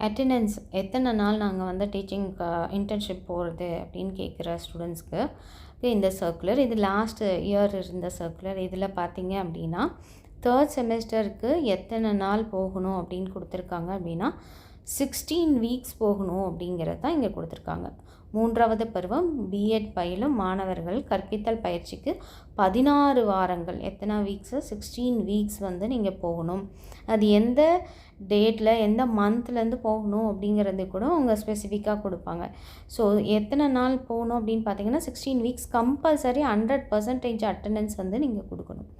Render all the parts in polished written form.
Attendance எத்தனை நாள் நாங்கள் வந்து டீச்சிங் இன்டர்ன்ஷிப் போகிறது அப்படின்னு கேட்குற ஸ்டூடெண்ட்ஸ்க்கு இந்த சர்க்குலர், இது லாஸ்ட் இயர் இருந்த சர்க்குலர். இதில் பார்த்தீங்க அப்படின்னா 3rd செமஸ்டருக்கு எத்தனை நாள் போகணும் அப்படின்னு கொடுத்துருக்காங்க அப்படின்னா 16 வீக்ஸ் போகணும் அப்படிங்கிறது தான் இங்கே கொடுத்துருக்காங்க. 3வது பருவம் பிஎட் பயிலும் மாணவர்கள் கற்பித்தல் பயிற்சிக்கு 16 வாரங்கள், எத்தனை வீக்ஸு 16 வீக்ஸ் வந்து நீங்கள் போகணும். அது எந்த டேட்டில் எந்த மந்த்லேருந்து போகணும் அப்படிங்கிறது கூட அவங்க ஸ்பெசிஃபிக்காக கொடுப்பாங்க. ஸோ எத்தனை நாள் போகணும் அப்படின்னு பார்த்தீங்கன்னா 16 வீக்ஸ் கம்பல்சரி 100% அட்டெண்டன்ஸ் வந்து நீங்கள் கொடுக்கணும்.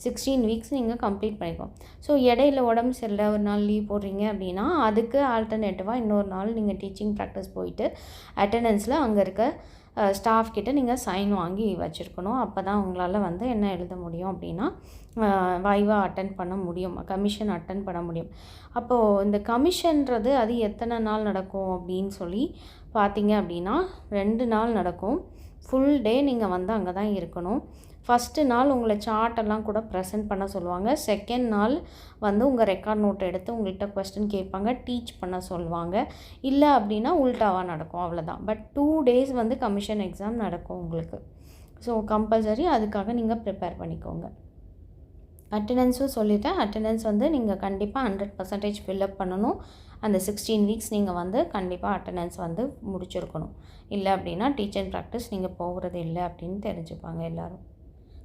16 வீக்ஸ் நீங்கள் கம்ப்ளீட் பண்ணிக்கணும். ஸோ இடையில உடம்பு சரியில்லை ஒரு நாள் லீவ் போடுறீங்க அப்படின்னா அதுக்கு ஆல்டர்னேட்டிவாக இன்னொரு நாள் நீங்கள் டீச்சிங் ப்ராக்டிஸ் போயிட்டு அட்டெண்டன்ஸில் அங்கே இருக்க ஸ்டாஃப் கிட்ட நீங்கள் சைன் வாங்கி வச்சுருக்கணும். அப்போ தான் உங்களால் வந்து என்ன எழுத முடியும் அப்படின்னா வைவா அட்டன் பண்ண முடியும், கமிஷன் அட்டன் பண்ண முடியும். அப்போது இந்த கமிஷன்றது அது எத்தனை நாள் நடக்கும் அப்படின்னு சொல்லி பார்த்தீங்க அப்படின்னா 2 நாள் நடக்கும். ஃபுல் டே நீங்கள் வந்து அங்கே தான் இருக்கணும். ஃபஸ்ட்டு நாள் உங்களை சார்ட்டெல்லாம் கூட ப்ரெசென்ட் பண்ண சொல்லுவாங்க. செகண்ட் நாள் வந்து உங்கள் ரெக்கார்ட் நோட் எடுத்து உங்கள்கிட்ட கொஸ்டின் கேட்பாங்க, டீச் பண்ண சொல்லுவாங்க. இல்லை அப்படின்னா உல்ட்டாவாக நடக்கும், அவ்வளோதான். பட் 2 days வந்து கமிஷன் எக்ஸாம் நடக்கும் உங்களுக்கு. ஸோ கம்பல்சரி அதுக்காக நீங்கள் ப்ரிப்பேர் பண்ணிக்கோங்க. அட்டெண்டன்ஸும் சொல்லிவிட்டேன். அட்டெண்டன்ஸ் வந்து நீங்கள் கண்டிப்பாக 100% ஃபில்அப் பண்ணணும். அந்த 16 வீக்ஸ் நீங்கள் வந்து கண்டிப்பாக அட்டெண்டன்ஸ் வந்து முடிச்சிருக்கணும். இல்லை அப்படின்னா டீச்சிங் ப்ராக்டிஸ் நீங்கள் போகிறது இல்லை அப்படின்னு தெரிஞ்சுப்பாங்க எல்லோரும்.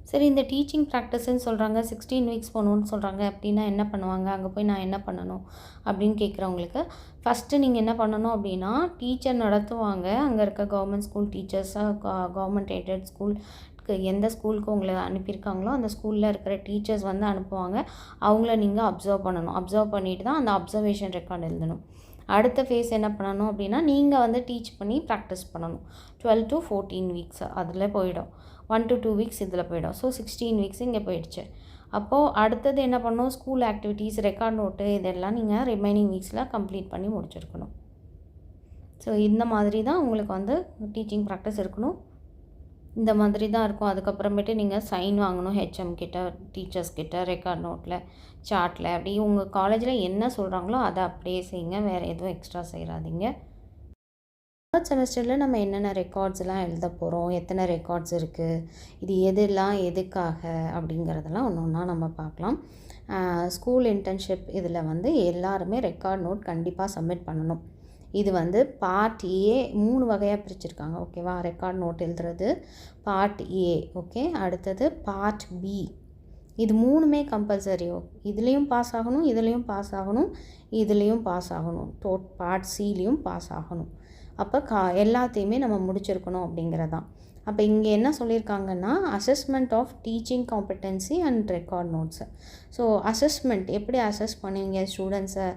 சரி, இந்த டீச்சிங் ப்ராக்டிஸ்ன்னு சொல்கிறாங்க, 16 வீக்ஸ் போகணுன்னு சொல்கிறாங்க அப்படின்னா என்ன பண்ணுவாங்க, அங்கே போய் நான் என்ன பண்ணணும் அப்படின்னு கேட்குறவங்களுக்கு ஃபஸ்ட்டு நீங்கள் என்ன பண்ணணும் அப்படின்னா டீச்சர் நடத்துவாங்க. அங்கே இருக்க கவர்மெண்ட் ஸ்கூல் டீச்சர்ஸாக, கவர்மெண்ட் எய்டட் ஸ்கூல், எந்த ஸ்கூலுக்கு உங்களை அனுப்பியிருக்காங்களோ அந்த ஸ்கூலில் இருக்கிற டீச்சர்ஸ் வந்து அனுப்புவாங்க. அவங்கள நீங்கள் அப்சர்வ் பண்ணணும். அப்சர்வ் பண்ணிட்டு தான் அந்த அப்சர்வேஷன் ரெக்கார்ட் எழுதணும். அடுத்த ஃபேஸ் என்ன பண்ணணும் அப்படின்னா நீங்கள் வந்து டீச் பண்ணி ப்ராக்டிஸ் பண்ணணும். 12 to 14 வீக்ஸ் அதில் போயிடும். 1 to 2 வீக்ஸ் இதில் போயிடும். ஸோ 16 வீக்ஸ் இங்கே போயிடுச்சு. அப்போது அடுத்தது என்ன பண்ணணும், ஸ்கூல் ஆக்டிவிட்டீஸ், ரெக்கார்ட் நோட்டு, இதெல்லாம் நீங்கள் ரிமைனிங் வீக்ஸில் கம்ப்ளீட் பண்ணி முடிச்சிருக்கணும். ஸோ இந்த மாதிரி தான் உங்களுக்கு வந்து டீச்சிங் ப்ராக்டிஸ் இருக்கணும். இந்த மாதிரி தான் இருக்கும். அதுக்கப்புறமேட்டு நீங்கள் சைன் வாங்கணும் ஹெச்எம் கிட்ட, டீச்சர்ஸ் கிட்ட, ரெக்கார்ட் நோட்டில், சார்ட்டில். அப்படி உங்கள் காலேஜில் என்ன சொல்கிறாங்களோ அதை அப்படியே செய்யுங்க, வேறு எதுவும் எக்ஸ்ட்ரா செய்யாதீங்க. 3rd செமஸ்டரில் நம்ம என்னென்ன ரெக்கார்ட்ஸ்லாம் எழுத போகிறோம், எத்தனை ரெக்கார்ட்ஸ் இருக்குது, இது எதெல்லாம் எதுக்காக அப்படிங்கிறதெல்லாம் ஒன்று ஒன்றா நம்ம பார்க்கலாம். ஸ்கூல் இன்டர்ன்ஷிப் இதில் வந்து எல்லாருமே ரெக்கார்ட் நோட் கண்டிப்பாக சப்மிட் பண்ணணும். இது வந்து பார்ட் ஏ 3 வகையாக பிரிச்சுருக்காங்க, ஓகேவா. ரெக்கார்ட் நோட் எழுதுறது பார்ட் ஏ, ஓகே. அடுத்தது பார்ட் பி. இது 3மே கம்பல்சரி. இதுலேயும் பாஸ் ஆகணும், இதுலேயும் பாஸ் ஆகணும், இதுலேயும் பாஸ் ஆகணும், பார்ட் சிலேயும் பாஸ் ஆகணும். அப்போ எல்லாத்தையுமே நம்ம முடிச்சிருக்கணும் அப்படிங்கிறதான். அப்போ இங்கே என்ன சொல்லியிருக்காங்கன்னா assessment of teaching competency and record notes. So assessment எப்படி அசஸ் பண்ணுவீங்க ஸ்டூடெண்ட்ஸை,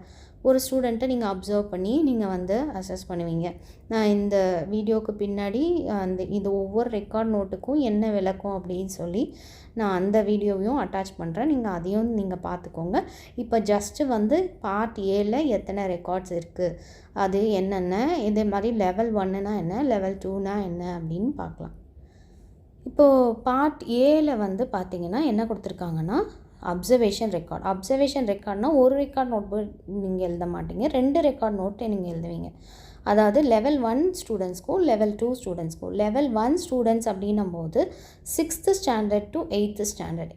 ஒரு ஸ்டூடெண்ட்டை நீங்கள் அப்சர்வ் பண்ணி நீங்கள் வந்து அசஸ் பண்ணுவீங்க. நான் இந்த வீடியோவுக்கு பின்னாடி இது ஒவ்வொரு ரெக்கார்ட் நோட்டுக்கும் என்ன விளக்கம் அப்படின்னு சொல்லி நான் அந்த வீடியோவையும் அட்டாச் பண்ணுறேன். நீங்கள் அதையும் நீங்கள் பார்த்துக்கோங்க. இப்போ ஜஸ்ட்டு வந்து பார்ட் ஏல எத்தனை ரெக்கார்ட்ஸ் இருக்குது, அது என்னென்ன, இதே மாதிரி லெவல் 1னா என்ன, லெவல் 2னா என்ன அப்படின்னு பார்க்கலாம். இப்போது பார்ட் ஏல வந்து பார்த்திங்கன்னா என்ன கொடுத்துருக்காங்கன்னா அப்சர்வேஷன் ரெக்கார்ட். அப்சர்வேஷன் ரெக்கார்ட்னால் ஒரு ரெக்கார்ட் நோட் நீங்கள் எழுத மாட்டீங்க, 2 ரெக்கார்ட் நோட்டை நீங்கள் எழுதுவீங்க. அதாவது லெவல் 1 ஸ்டூடெண்ட்ஸ்க்கும் லெவல் 2 ஸ்டூடெண்ட்ஸ்க்கும். லெவல் 1 ஸ்டூடெண்ட்ஸ் அப்படின்னும் போது 6th standard to 8th standard.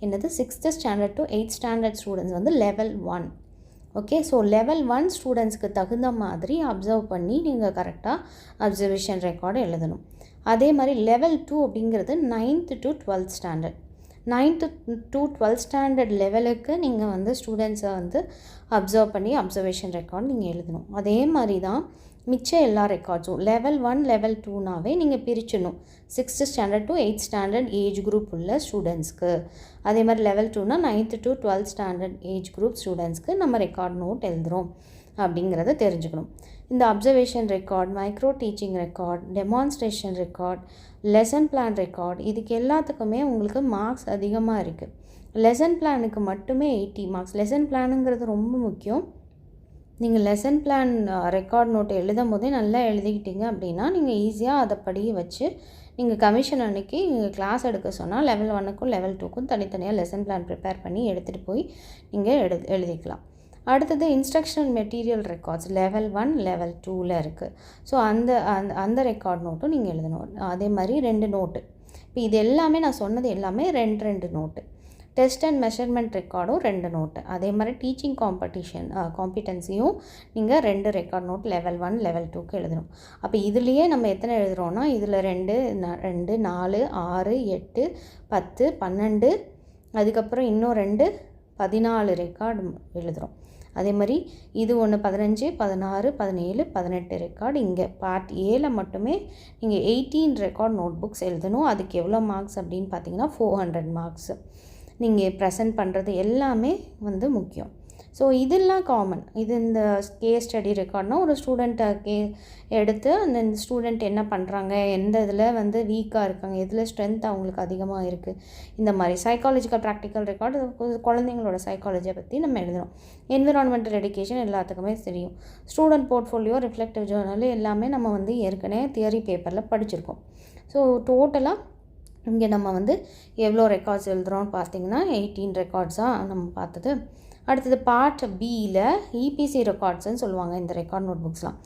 என்னது 6th standard to 8th standard students வந்து லெவல் 1, ஓகே. ஸோ லெவல் 1 ஸ்டூடெண்ட்ஸ்க்கு தகுந்த மாதிரி அப்சர்வ் பண்ணி நீங்கள் கரெக்டாக அப்சர்வேஷன் ரெக்கார்டு எழுதணும். அதே மாதிரி லெவல் 2 அப்படிங்கிறது 9th to 12th standard. 9th to 12th standard லெவலுக்கு நீங்கள் வந்து ஸ்டூடெண்ட்ஸை வந்து அப்சர்வ் பண்ணி அப்சர்வேஷன் ரெக்கார்ட் நீங்கள் எழுதணும். அதே மாதிரி தான் மிச்சம் எல்லா ரெக்கார்ட்ஸும் லெவல் 1 லெவல் 2னாவே நீங்கள் பிரிச்சிடணும். 6th standard to 8th standard age group உள்ள ஸ்டூடெண்ட்ஸ்க்கு. அதே மாதிரி லெவல் 2னா 9th to 12th standard age group ஸ்டூடெண்ட்ஸ்க்கு நம்ம ரெக்கார்ட் நோட் எழுதுகிறோம் அப்படிங்கிறத தெரிஞ்சுக்கணும். இந்த observation record, micro teaching record, demonstration record, lesson plan record, இதுக்கு எல்லாத்துக்குமே உங்களுக்கு மார்க்ஸ் அதிகமாக இருக்குது. லெசன் பிளானுக்கு மட்டுமே 80 மார்க்ஸ். லெசன் பிளானுங்கிறது ரொம்ப முக்கியம். நீங்கள் லெசன் பிளான் ரெக்கார்ட் நோட் எழுதும் போதே நல்லா எழுதிக்கிட்டீங்க அப்படின்னா நீங்கள் ஈஸியாக அதை படிய வச்சு நீங்கள் கமிஷன் அன்றைக்கி நீங்கள் கிளாஸ் எடுக்க சொன்னால் லெவல் 1க்கும் லெவல் 2க்கும் தனித்தனியாக லெசன் பிளான் ப்ரிப்பேர் பண்ணி எடுத்துகிட்டு போய் நீங்கள் எழுதிக்கலாம். அடுத்தது instructional material records level 1 level 2ல் இருக்குது. ஸோ அந்த ரெக்கார்ட் நோட்டும் நீங்கள் எழுதணும். அதே மாதிரி 2 நோட்டு. இப்போ இது எல்லாமே நான் சொன்னது எல்லாமே 2 நோட்டு. டெஸ்ட் அண்ட் மெஷர்மெண்ட் ரெக்கார்டும் 2 நோட்டு. அதே மாதிரி டீச்சிங் காம்பிட்டன்சியும் நீங்கள் 2 ரெக்கார்ட் நோட் லெவல் 1 லெவல் 2க்கு எழுதணும். அப்போ இதுலேயே நம்ம எத்தனை எழுதுகிறோன்னா இதில் 2 4 6 8 10 12 அதுக்கப்புறம் இன்னும் 2 14 ரெக்கார்டு எழுதுகிறோம். அதே மாதிரி இது ஒன்று 15 16 17 18 ரெக்கார்டு. இங்கே பார்ட் ஏல மட்டுமே நீங்கள் 18 ரெக்கார்ட் நோட் புக்ஸ் எழுதணும். அதுக்கு எவ்வளோ மார்க்ஸ் அப்படின்னு பார்த்தீங்கன்னா 400 மார்க்ஸு. நீங்கள் ப்ரெசென்ட் பண்ணுறது எல்லாமே வந்து முக்கியம். ஸோ இதெல்லாம் காமன். இது இந்த கேஸ் ஸ்டடி ரெக்கார்ட்னால் ஒரு ஸ்டூடெண்ட்டை எடுத்து அந்த ஸ்டூடெண்ட் என்ன பண்ணுறாங்க, எந்த இதில் வந்து வீக்காக இருக்காங்க, எதில் ஸ்ட்ரென்த் அவங்களுக்கு அதிகமாக இருக்குது, இந்த மாதிரி சைக்காலஜிக்கல் ப்ராக்டிக்கல் ரெக்கார்டு குழந்தைங்களோட சைக்காலஜியை பற்றி நம்ம எழுதணும். என்விரான்மெண்டல் எடுகேஷன் எல்லாத்துக்குமே தெரியும். ஸ்டூடெண்ட் போர்ட்ஃபோலியோ ரிஃப்ளெக்டிவ் ஜேர்னல் எல்லாமே நம்ம வந்து ஏற்கனவே தியரி பேப்பரில் படிச்சிருக்கோம். ஸோ டோட்டலாக இங்கே நம்ம வந்து எவ்வளோ ரெக்கார்ட்ஸ் எழுதுகிறோன்னு பார்த்தீங்கன்னா 18 ரெக்கார்ட்ஸாக நம்ம பார்த்தது. அடுத்தது பார்ட் பியில் இபிசி ரெக்கார்ட்ஸ்ன்னு சொல்லுவாங்க இந்த ரெக்கார்ட் நோட் புக்ஸ்லாம்.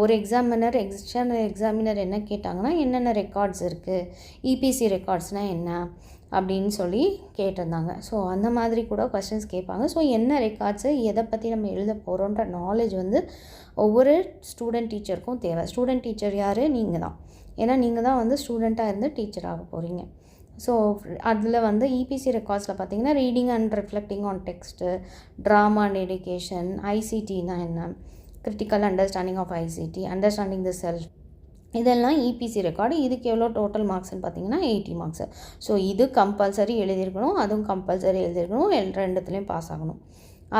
ஒரு எக்ஸ்டர்னல் எக்ஸாமினர் என்ன கேட்டாங்கன்னா என்னென்ன ரெக்கார்ட்ஸ் இருக்குது, இபிசி ரெக்கார்ட்ஸ்னால் என்ன அப்படின்னு சொல்லி கேட்டிருந்தாங்க. ஸோ அந்த மாதிரி கூட கொஸ்டின்ஸ் கேட்பாங்க. ஸோ என்ன ரெக்கார்ட்ஸு, எதை பற்றி நம்ம எழுத போகிறோன்ற நாலேஜ் வந்து ஒவ்வொரு ஸ்டூடெண்ட் டீச்சருக்கும் தேவை. ஸ்டூடெண்ட் டீச்சர் யார்? நீங்கள் தான். ஏன்னா நீங்கள் தான் வந்து ஸ்டூடெண்ட்டாக இருந்து டீச்சர் ஆக போகிறீங்க. ஸோ அதில் வந்து இபிசி ரெக்கார்ட்ஸில் பார்த்தீங்கன்னா reading and reflecting on text, drama and education, ஐசிடினா என்ன, critical understanding of ICT, understanding the self, இதெல்லாம் இபிசி ரெக்கார்டு. இதுக்கு எவ்வளோ டோட்டல் மார்க்ஸ்ன்னு பார்த்தீங்கன்னா 80 மார்க்ஸு. ஸோ இது கம்பல்சரி எழுதியிருக்கணும், அதுவும் கம்பல்சரி எழுதியிருக்கணும், ரெண்டுத்துலேயும் பாஸ் ஆகணும்.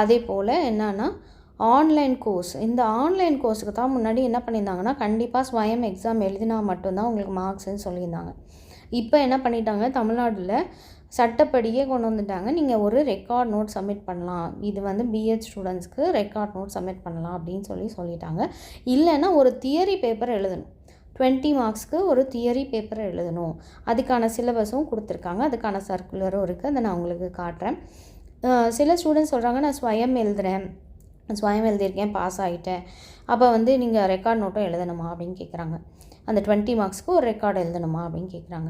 அதே போல் என்னன்னா ஆன்லைன் கோர்ஸ். இந்த ஆன்லைன் கோர்ஸுக்கு தான் முன்னாடி என்ன பண்ணியிருந்தாங்கன்னா கண்டிப்பாக ஸ்வயம் எக்ஸாம் எழுதினா மட்டும்தான் உங்களுக்கு மார்க்ஸ்ன்னு சொல்லியிருந்தாங்க. இப்போ என்ன பண்ணிட்டாங்க, தமிழ்நாட்டில் சட்டப்படியே கொண்டு வந்துட்டாங்க. நீங்கள் ஒரு ரெக்கார்ட் நோட் சப்மிட் பண்ணலாம், இது வந்து பிஎட் ஸ்டூடெண்ட்ஸ்க்கு ரெக்கார்ட் நோட் சப்மிட் பண்ணலாம் அப்படின்னு சொல்லிட்டாங்க. இல்லைன்னா ஒரு தியரி பேப்பர் எழுதணும். 20 மார்க்ஸ்க்கு ஒரு தியரி பேப்பர் எழுதணும். அதுக்கான சிலபஸும் கொடுத்துருக்காங்க, அதுக்கான சர்க்குலரும் இருக்குது. அதை நான் உங்களுக்கு காட்டுறேன். சில ஸ்டூடெண்ட்ஸ் சொல்கிறாங்க நான் ஸ்வயம் எழுதியிருக்கேன், பாஸ் ஆகிட்டேன், அப்போ வந்து நீங்கள் ரெக்கார்ட் நோட்டும் எழுதணுமா அப்படின்னு கேட்குறாங்க. அந்த 20 மார்க்ஸ்க்கு ஒரு ரெக்கார்டு எழுதணுமா அப்படின்னு கேட்குறாங்க.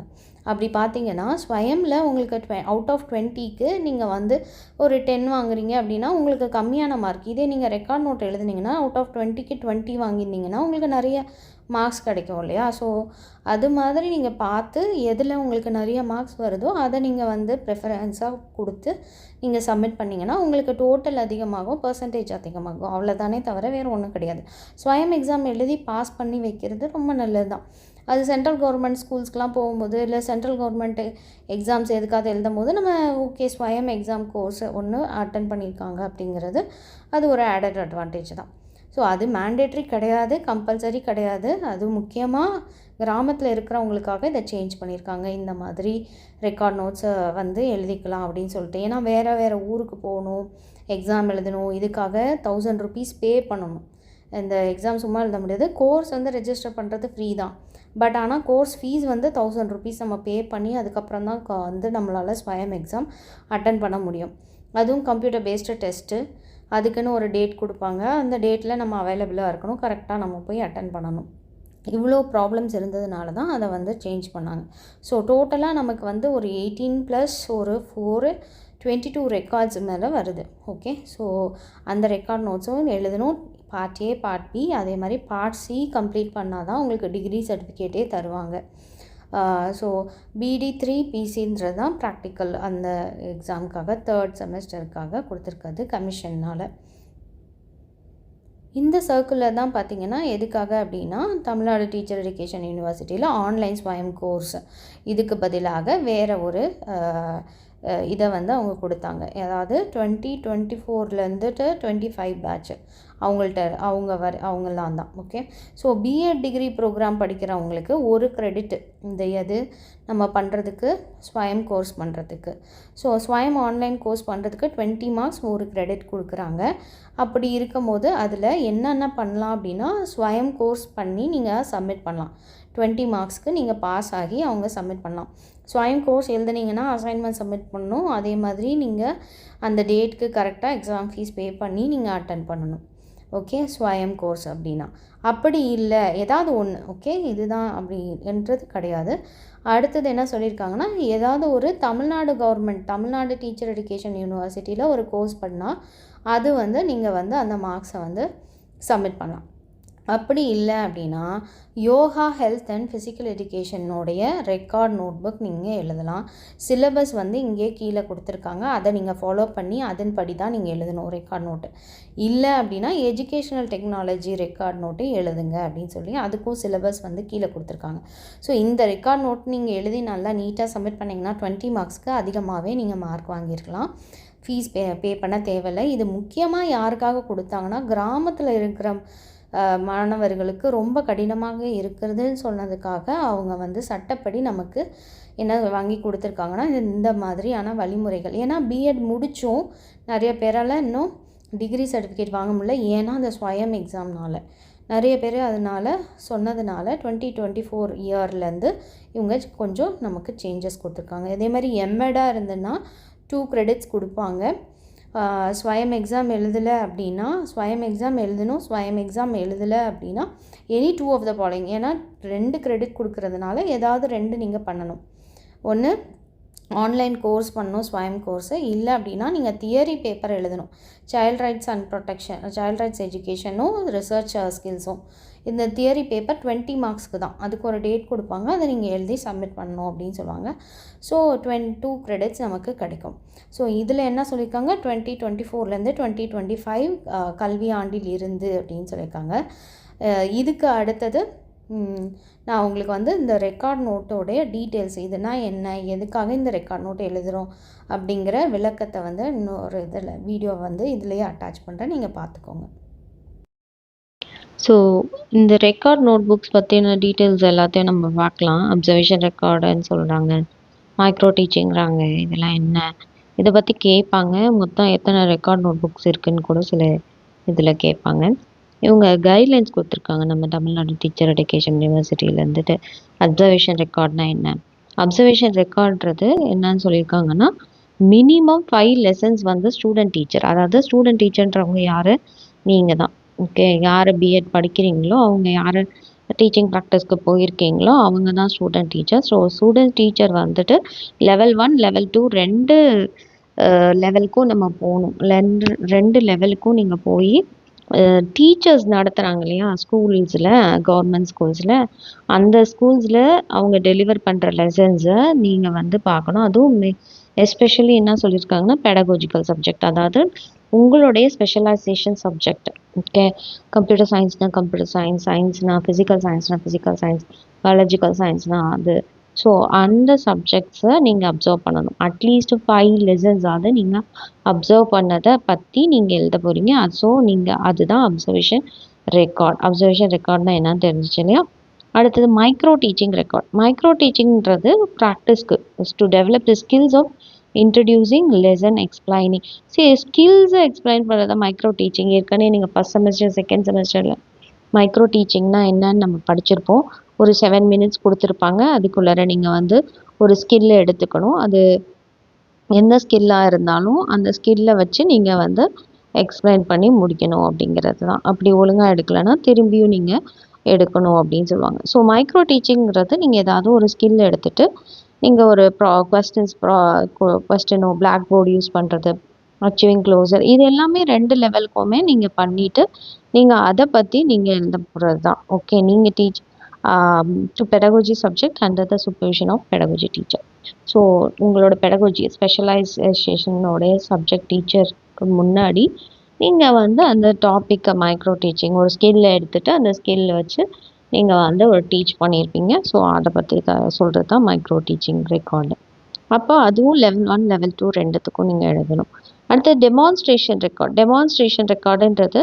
அப்படி பார்த்தீங்கன்னா ஸ்வயமில் உங்களுக்கு அவுட் ஆஃப் 20க்கு நீங்கள் வந்து ஒரு 10 வாங்குறீங்க அப்படின்னா உங்களுக்கு கம்மியான மார்க். இதே நீங்கள் ரெக்கார்ட் நோட் எழுதுனீங்கன்னா அவுட் ஆஃப் 20க்கு 20 வாங்கியிருந்தீங்கன்னா உங்களுக்கு நிறைய மார்க்ஸ் கிடைக்கும் இல்லையா? ஸோ அது மாதிரி நீங்கள் பார்த்து எதில் உங்களுக்கு நிறைய மார்க்ஸ் வருதோ அதை நீங்கள் வந்து ப்ரிஃபரன்ஸாக கொடுத்து நீங்கள் சப்மிட் பண்ணிங்கன்னா உங்களுக்கு டோட்டல் அதிகமாகும், பர்சன்டேஜ் அதிகமாகும். அவ்வளோதானே தவிர வேறு ஒன்றும் கிடையாது. ஸ்வயம் எக்ஸாம் எழுதி பாஸ் பண்ணி வைக்கிறது ரொம்ப நல்லது தான். அது சென்ட்ரல் கவர்மெண்ட் ஸ்கூல்ஸ்க்கெலாம் போகும்போது இல்லை சென்ட்ரல் கவர்மெண்ட் எக்ஸாம்ஸ் எதுக்காவது எழுதும் போது நம்ம ஓகே ஸ்வயம் எக்ஸாம் கோர்ஸ் ஒன்று அட்டன் பண்ணியிருக்காங்க அப்படிங்கிறது அது ஒரு ஆடட் அட்வான்டேஜ் தான். ஸோ அது மேண்டேட்ரி கிடையாது, கம்பல்சரி கிடையாது. அது முக்கியமாக கிராமத்தில் இருக்கிறவங்களுக்காக இதை சேஞ்ச் பண்ணியிருக்காங்க. இந்த மாதிரி ரெக்கார்ட் நோட்ஸை வந்து எழுதிக்கலாம் அப்படின்னு சொல்லிட்டு. ஏன்னா வேறு ஊருக்கு போகணும், எக்ஸாம் எழுதணும், இதுக்காக 1000 rupees பே பண்ணணும். இந்த எக்ஸாம் சும்மா எழுத முடியாது. கோர்ஸ் வந்து ரெஜிஸ்டர் பண்ணுறது ஃப்ரீ தான். பட் ஆனால் கோர்ஸ் ஃபீஸ் வந்து 1000 rupees நம்ம பே பண்ணி அதுக்கப்புறம் தான் வந்து நம்மளால் ஸ்வயம் எக்ஸாம் அட்டன் பண்ண முடியும். அதுவும் கம்ப்யூட்டர் பேஸ்டு டெஸ்ட்டு, அதுக்குன்னு ஒரு டேட் கொடுப்பாங்க. அந்த டேட்டில் நம்ம அவைலபிளாக இருக்கணும், கரெக்டாக நம்ம போய் அட்டன் பண்ணணும். இவ்வளோ ப்ராப்ளம்ஸ் இருந்ததுனால தான் அதை வந்து சேஞ்ச் பண்ணாங்க. ஸோ டோட்டலாக நமக்கு வந்து ஒரு 18 + ஒரு 4 22 ரெக்கார்ட்ஸ் மேலே வருது. ஓகே, ஸோ அந்த ரெக்கார்ட் நோட்ஸும் எழுதணும். பார்ட் ஏ, பார்ட் பி, அதே மாதிரி பார்ட் சி கம்ப்ளீட் பண்ணால் தான் உங்களுக்கு டிகிரி சர்டிஃபிகேட்டே தருவாங்க. ஸோ BD3 PCன்றது தான் ப்ராக்டிக்கல் அந்த எக்ஸாமுக்காக 3rd செமஸ்டருக்காக கொடுத்துருக்காது கமிஷன்னால். இந்த சர்க்குலர் தான் பார்த்திங்கன்னா எதுக்காக அப்படின்னா தமிழ்நாடு டீச்சர் எஜுகேஷன் யூனிவர்சிட்டியில் ஆன்லைன் ஸ்வயம் கோர்ஸ் இதுக்கு பதிலாக வேறு ஒரு இதை வந்து அவங்க கொடுத்தாங்க. அதாவது 2024 25 பேட்ச் அவங்களாம் தான். Okay. So BEd degree program படிக்கிறவங்களுக்கு ஒரு கிரெடிட் இந்த நம்ம பண்ணுறதுக்கு ஸ்வயம் கோர்ஸ் பண்ணுறதுக்கு. ஸோ ஸ்வயம் ஆன்லைன் கோர்ஸ் பண்ணுறதுக்கு 20 மார்க்ஸ் ஒரு கிரெடிட் கொடுக்குறாங்க. அப்படி இருக்கும்போது அதில் என்னென்ன பண்ணலாம் அப்படின்னா, ஸ்வயம் கோர்ஸ் பண்ணி நீங்கள் சப்மிட் பண்ணலாம். 20 மார்க்ஸ்க்கு நீங்கள் பாஸ் ஆகி அவங்க சப்மிட் பண்ணலாம். ஸ்வயம் கோர்ஸ் எழுதுனீங்கன்னா அசைன்மெண்ட் சப்மிட் பண்ணணும். அதே மாதிரி நீங்கள் அந்த டேட்டுக்கு கரெக்டாக எக்ஸாம் ஃபீஸ் பே பண்ணி நீங்கள் அட்டன் பண்ணணும். ஓகே. ஸ்வயம் கோர்ஸ் அப்படின்னா அப்படி இல்லை, ஏதாவது ஒன்று. ஓகே. இதுதான் அப்படின்றது கிடையாது. அடுத்தது என்ன சொல்லியிருக்காங்கன்னா, ஏதாவது ஒரு தமிழ்நாடு டீச்சர் எஜுகேஷன் யூனிவர்சிட்டியில் ஒரு கோர்ஸ் பண்ணால் அது நீங்கள் அந்த மார்க்ஸை சப்மிட் பண்ணலாம். அப்படி இல்லை அப்படின்னா யோகா ஹெல்த் அண்ட் ஃபிசிக்கல் எஜுகேஷனோடைய ரெக்கார்ட் நோட் புக் நீங்கள் எழுதலாம். சிலபஸ் இங்கே கீழே கொடுத்துருக்காங்க. அதை நீங்கள் ஃபாலோ பண்ணி அதன்படி தான் நீங்கள் எழுதணும் ரெக்கார்ட் நோட்டு. இல்லை அப்படின்னா எஜுகேஷ்னல் டெக்னாலஜி ரெக்கார்ட் நோட்டு எழுதுங்க அப்படின்னு சொல்லி அதுக்கும் சிலபஸ் கீழே கொடுத்துருக்காங்க. ஸோ இந்த ரெக்கார்ட் நோட் நீங்கள் எழுதி நல்லா நீட்டாக சப்மிட் பண்ணிங்கன்னா 20 மார்க்ஸ்க்கு அதிகமாகவே நீங்கள் மார்க் வாங்கியிருக்கலாம். ஃபீஸ் பே பண்ண தேவையில்லை. இது முக்கியமாக யாருக்காக கொடுத்தாங்கன்னா, கிராமத்தில் இருக்கிற மாணவர்களுக்கு ரொம்ப கடினமாக இருக்கிறதுன்னு சொன்னதுக்காக அவங்க சட்டப்படி நமக்கு என்ன வாங்கி கொடுத்துருக்காங்கன்னா இந்த மாதிரியான வழிமுறைகள். ஏன்னா பிஎட் முடித்தும் நிறைய பேரால் இன்னும் டிகிரி சர்டிஃபிகேட் வாங்க முடியல. ஏன்னா அந்த ஸ்வயம் எக்ஸாம்னால் நிறைய பேர் அதனால் சொன்னதுனால 2024 இயர்லேருந்து இவங்க கொஞ்சம் நமக்கு சேஞ்சஸ் கொடுத்துருக்காங்க. இதே மாதிரி எம்எடாக இருந்ததுன்னா 2 கிரெடிட்ஸ் கொடுப்பாங்க. ஸ்வயம் எக்ஸாம் எழுதலை அப்படின்னா ஸ்வயம் எக்ஸாம் எழுதணும். ஸ்வயம் எக்ஸாம் எழுதலை அப்படின்னா எனி 2 ஆஃப் த ஃபாலோயிங். ஏன்னா 2 கிரெடிட் கொடுக்கறதுனால ஏதாவது 2 நீங்கள் பண்ணணும். ஒன்று ஆன்லைன் கோர்ஸ் பண்ணணும் ஸ்வயம் கோர்ஸு. இல்லை அப்படின்னா நீங்கள் தியரி பேப்பர் எழுதணும். சைல்ட் ரைட்ஸ் எஜுகேஷனும் ரிசர்ச் ஸ்கில்ஸும். இந்த தியரி பேப்பர் 20 மார்க்ஸ்க்கு தான். அதுக்கு ஒரு டேட் கொடுப்பாங்க. அதை நீங்கள் எழுதி சப்மிட் பண்ணணும் அப்படின்னு சொல்லுவாங்க. ஸோ 22 கிரெடிட்ஸ் நமக்கு கிடைக்கும். ஸோ இதில் என்ன சொல்லியிருக்காங்க, 2024லேருந்து 2025 கல்வி ஆண்டில் இருந்து அப்படின்னு சொல்லியிருக்காங்க. இதுக்கு அடுத்தது நான் உங்களுக்கு இந்த ரெக்கார்ட் நோட்டோடைய டீட்டெயில்ஸ் இதுனா என்ன, எதுக்காக இந்த ரெக்கார்ட் நோட் எழுதுகிறோம் அப்படிங்கிற விளக்கத்தை இன்னொரு இதில் வீடியோ இதுலேயே அட்டாச் பண்ணுறேன், நீங்கள் பார்த்துக்கோங்க. ஸோ இந்த ரெக்கார்ட் நோட் புக்ஸ் பற்றின டீட்டெயில்ஸ் எல்லாத்தையும் நம்ம பார்க்கலாம். அப்சர்வேஷன் ரெக்கார்டுன்னு சொல்கிறாங்க, மைக்ரோ டீச்சிங்கிறாங்க. இதெல்லாம் என்ன, இதை பற்றி கேட்பாங்க. மொத்தம் எத்தனை ரெக்கார்ட் நோட் புக்ஸ் இருக்குதுன்னு கூட சில இதில் கேட்பாங்க. இவங்க கைட்லைன்ஸ் கொடுத்துருக்காங்க நம்ம தமிழ்நாடு டீச்சர் எஜுகேஷன் யூனிவர்சிட்டியிலேருந்துட்டு. அப்சர்வேஷன் ரெக்கார்ட்னா என்ன, அப்சர்வேஷன் ரெக்கார்ட்றது என்னன்னு சொல்லியிருக்காங்கன்னா, மினிமம் 5 லெசன்ஸ் ஸ்டூடெண்ட் டீச்சர், அதாவது ஸ்டூடெண்ட் டீச்சர்ன்றவங்க யார், நீங்கள் தான். ஓகே. யார் பிஎட் படிக்கிறீங்களோ, அவங்க யார் டீச்சிங் ப்ராக்டிஸ்க்கு போயிருக்கீங்களோ அவங்க தான் student teacher. So student teacher level 1 level 2 2 லெவலுக்கும் நம்ம போகணும். 2 லெவலுக்கும் நீங்கள் போய் டீச்சர்ஸ் நடத்துகிறாங்க இல்லையா ஸ்கூல்ஸில், கவர்மெண்ட் ஸ்கூல்ஸில், அந்த ஸ்கூல்ஸில் அவங்க டெலிவர் பண்ணுற லெசன்ஸை நீங்கள் பார்க்கணும். அதுவும் எஸ்பெஷலி என்ன சொல்லியிருக்காங்கன்னா பெடகாஜிக்கல் சப்ஜெக்ட், அதாவது உங்களுடைய ஸ்பெஷலைசேஷன் சப்ஜெக்ட். ஓகே. கம்ப்யூட்டர் சயின்ஸ்னால் கம்ப்யூட்டர் சயின்ஸ், சயின்ஸ்னால் ஃபிசிக்கல் சயின்ஸ்னால் ஃபிசிக்கல் சயின்ஸ், பயாலஜிக்கல் சயின்ஸ்னால் அது. ஸோ அந்த சப்ஜெக்ட்ஸை நீங்கள் அப்சர்வ் பண்ணணும். அட்லீஸ்ட் 5 லெசன்ஸாவது நீங்கள் அப்சர்வ் பண்ணதை பற்றி நீங்கள் எழுத போகிறீங்க. ஸோ நீங்கள் அதுதான் அப்சர்வேஷன் ரெக்கார்ட். அப்சர்வேஷன் ரெக்கார்ட்னா என்னன்னு தெரிஞ்சிச்சு இல்லையா. அடுத்தது மைக்ரோ டீச்சிங் ரெக்கார்ட். மைக்ரோ டீச்சிங்கிறது ப்ராக்டிஸ்க்கு to develop the skills of introducing lesson explaining. சரி, ஸ்கில்ஸை எக்ஸ்பிளைன் பண்ணுறதா மைக்ரோ டீச்சிங். ஏற்கனவே நீங்கள் ஃபஸ்ட் செமஸ்டர் செகண்ட் செமஸ்டரில் மைக்ரோ டீச்சிங்னா என்னன்னு நம்ம படிச்சிருப்போம். ஒரு 7 மினிட்ஸ் கொடுத்துருப்பாங்க. அதுக்குள்ளார நீங்கள் ஒரு ஸ்கில்லை எடுத்துக்கணும். அது எந்த ஸ்கில்லாக இருந்தாலும் அந்த ஸ்கில்லை வச்சு நீங்கள் எக்ஸ்பிளைன் பண்ணி முடிக்கணும் அப்படிங்கிறது தான். அப்படி ஒழுங்காக எடுக்கலைன்னா திரும்பியும் நீங்கள் எடுக்கணும் அப்படின்னு சொல்லுவாங்க. ஸோ மைக்ரோ டீச்சிங்கிறது நீங்கள் ஏதாவது ஒரு ஸ்கில் எடுத்துகிட்டு நீங்கள் ஒரு கொஸ்டினோ பிளாக் போர்டு யூஸ் பண்ணுறது, அச்சீவிங் க்ளோசர், இது எல்லாமே 2 லெவலுக்குமே நீங்கள் பண்ணிவிட்டு நீங்கள் அதை பற்றி நீங்கள் எழுத போகிறது தான். ஓகே. நீங்கள் teach to pedagogy subject under the supervision of pedagogy teacher. So உங்களோட பெடகாஜி ஸ்பெஷலைசேஷனோடைய சப்ஜெக்ட் டீச்சருக்கு முன்னாடி நீங்கள் அந்த டாப்பிக்கை மைக்ரோ டீச்சிங் ஒரு ஸ்கில்லை எடுத்துகிட்டு அந்த ஸ்கில்லை வச்சு நீங்கள் ஒரு டீச் பண்ணியிருப்பீங்க. ஸோ அதை பற்றி சொல்கிறது தான் மைக்ரோ டீச்சிங் ரெக்கார்டு. அப்போ அதுவும் லெவல் 1 லெவல் 2 ரெண்டுத்துக்கும் நீங்கள் எழுதணும். அடுத்து டெமான்ஸ்ட்ரேஷன் ரெக்கார்டுன்றது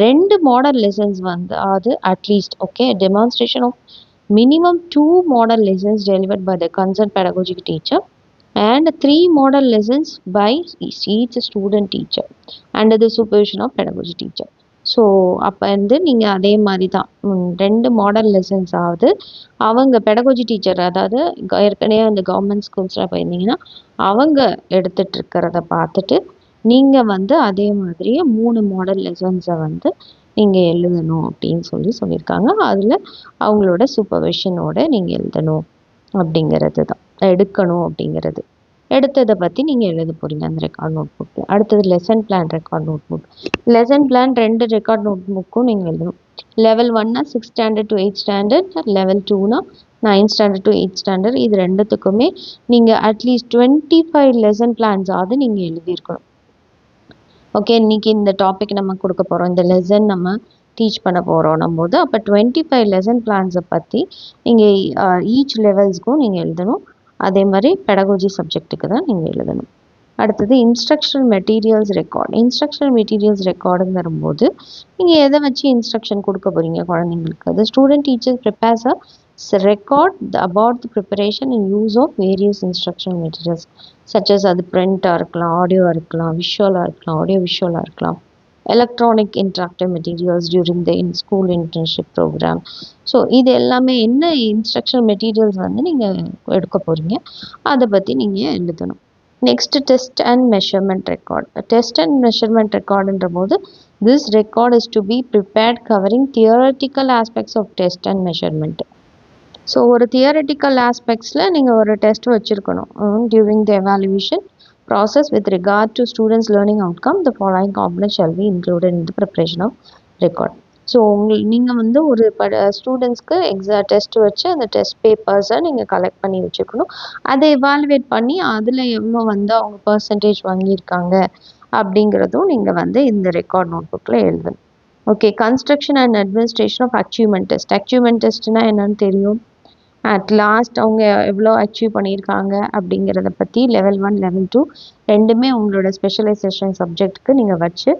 2 மாடல் லெசன்ஸ் வந்து அது at least okay demonstration of minimum 2 model lessons delivered by the concerned pedagogic teacher and 3 model lessons by each student teacher under the supervision of pedagogy teacher. So அப்போ வந்து நீங்கள் அதே மாதிரி தான் 2 மாடல் லெசன்ஸ் ஆகுது அவங்க பெடகோஜி டீச்சர் அதாவது ஏற்கனவே அந்த கவர்மெண்ட் ஸ்கூல்ஸில் போயிருந்தீங்கன்னா அவங்க எடுத்துகிட்டு இருக்கிறத பார்த்துட்டு நீங்கள் வந்து அதே மாதிரியே 3 மாடல் லெசன்ஸை வந்து நீங்கள் எழுதணும் அப்படின்னு சொல்லியிருக்காங்க. அதில் அவங்களோட சூப்பர்விஷனோட நீங்கள் எழுதணும் அப்படிங்கிறது தான் எடுக்கணும் அப்படிங்கிறது. எடுத்ததை பற்றி நீங்கள் எழுத போகிறீங்க அந்த ரெக்கார்ட் நோட் புக்கில். அடுத்தது lesson plan record note book. Lesson plan 2 record note புக்கும் நீங்கள் எழுதணும். லெவல் 1னா 6th standard to 8th standard, level 2னா 9th standard to 8th standard. இது ரெண்டுத்துக்குமே நீங்கள் அட்லீஸ்ட் 25 லெசன் பிளான்ஸாவது நீங்கள் எழுதியிருக்கணும். ஓகே இன்றைக்கி இந்த டாபிக் நம்ம கொடுக்க போகிறோம், இந்த லெசன் நம்ம டீச் பண்ண போகிறோம் போது அப்போ 25 லெசன் பிளான்ஸை பற்றி நீங்கள் ஈச் லெவல்ஸ்க்கும் நீங்கள் எழுதணும். அதே மாதிரி பெடகோஜி சப்ஜெக்ட்டுக்கு தான் நீங்கள் எழுதணும். அடுத்தது இன்ஸ்ட்ரக்ஷனல் மெட்டீரியல்ஸ் ரெக்கார்டுங்கிற போது நீங்கள் எதை வச்சு இன்ஸ்ட்ரக்ஷன் கொடுக்க போகிறீங்க குழந்தைங்களுக்கு. அது student teacher prepares a record about the preparation and use of various instructional materials such as அது பிரிண்டாக இருக்கலாம், ஆடியோவாக இருக்கலாம், விஷுவலாக இருக்கலாம், ஆடியோ விஷுவலாக இருக்கலாம், electronic interactive materials during the school internship program. So இது எல்லாமே என்ன இன்ஸ்ட்ரக்ஷனல் மெட்டீரியல்ஸ் வந்து நீங்கள் எடுக்க போகிறீங்க அதை பற்றி நீங்கள் எழுதணும். நெக்ஸ்ட் டெஸ்ட் அண்ட் மெஷர்மெண்ட் ரெக்கார்டுன்ற போது this record is to be prepared covering theoretical aspects of test and measurement. So ஒரு தியரட்டிக்கல் ஆஸ்பெக்ட்ஸில் நீங்கள் ஒரு டெஸ்ட் வச்சுருக்கணும். During the evaluation process with regard to students learning outcome, the following components shall be included in the preparation of record. So நீங்கள் வந்து ஒரு ஸ்டூடெண்ட்ஸ்க்கு test வச்சு அந்த டெஸ்ட் பேப்பர்ஸை நீங்கள் கலெக்ட் பண்ணி வச்சுக்கணும். அதை எவாலுவேட் பண்ணி அதில் எவ்வளோ வந்து அவங்க பர்சன்டேஜ் வாங்கியிருக்காங்க அப்படிங்கிறதும் நீங்கள் வந்து இந்த ரெக்கார்ட் நோட் புக்கில் எழுதணும். Okay construction and administration of achievement டெஸ்ட்னால் என்னன்னு தெரியும். அட் லாஸ்ட் அவங்க எவ்வளோ அச்சீவ் பண்ணியிருக்காங்க அப்படிங்கிறத பற்றி லெவல் 1 லெவல் 2 ரெண்டுமே உங்களோட ஸ்பெஷலைசேஷன் சப்ஜெக்ட்டுக்கு நீங்கள் வச்சு